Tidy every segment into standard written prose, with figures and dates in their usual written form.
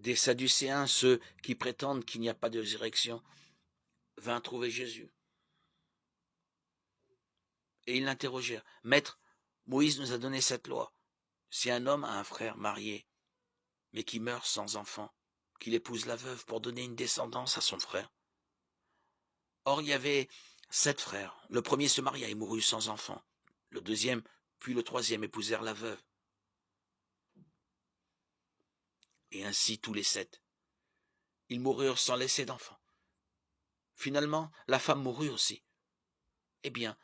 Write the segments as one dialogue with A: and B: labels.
A: des Sadducéens, ceux qui prétendent qu'il n'y a pas de résurrection, vinrent trouver Jésus. Et ils l'interrogèrent. Maître, Moïse nous a donné cette loi. Si un homme a un frère marié, mais qui meurt sans enfant, qu'il épouse la veuve pour donner une descendance à son frère. Or, il y avait 7 frères. Le premier se maria et mourut sans enfant. Le deuxième, puis le troisième épousèrent la veuve. Et ainsi tous les 7. Ils moururent sans laisser d'enfant. Finalement, la femme mourut aussi. Eh bien,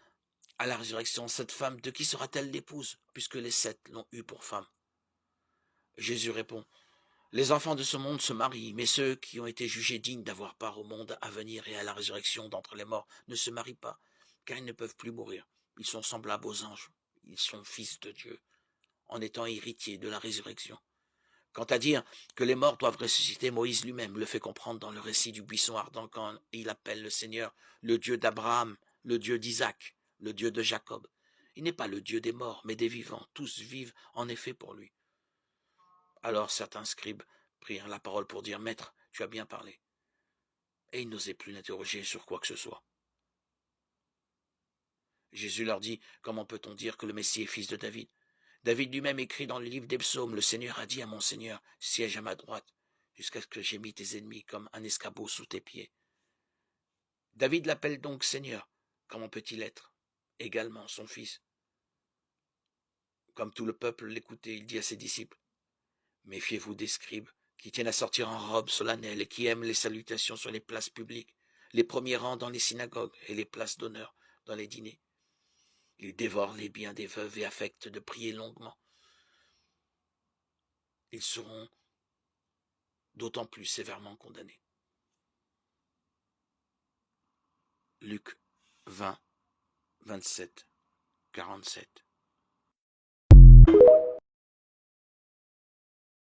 A: à la résurrection, cette femme, de qui sera-t-elle l'épouse, puisque les 7 l'ont eue pour femme? Jésus répond, les enfants de ce monde se marient, mais ceux qui ont été jugés dignes d'avoir part au monde à venir et à la résurrection d'entre les morts ne se marient pas, car ils ne peuvent plus mourir. Ils sont semblables aux anges, ils sont fils de Dieu, en étant héritiers de la résurrection. Quant à dire que les morts doivent ressusciter, Moïse lui-même le fait comprendre dans le récit du buisson ardent quand il appelle le Seigneur le Dieu d'Abraham, le Dieu d'Isaac, le Dieu de Jacob. Il n'est pas le Dieu des morts, mais des vivants. Tous vivent en effet pour lui. Alors certains scribes prirent la parole pour dire, Maître, tu as bien parlé. Et ils n'osaient plus l'interroger sur quoi que ce soit. Jésus leur dit, comment peut-on dire que le Messie est fils de David? David lui-même écrit dans le livre des psaumes, le Seigneur a dit à mon Seigneur, siège à ma droite, jusqu'à ce que j'ai mis tes ennemis comme un escabeau sous tes pieds. David l'appelle donc Seigneur. Comment peut-il être également son fils? Comme tout le peuple l'écoutait, il dit à ses disciples, méfiez-vous des scribes qui tiennent à sortir en robe solennelle et qui aiment les salutations sur les places publiques, les premiers rangs dans les synagogues et les places d'honneur dans les dîners. Ils dévorent les biens des veuves et affectent de prier longuement. Ils seront d'autant plus sévèrement condamnés. Luc 20, 27, 47.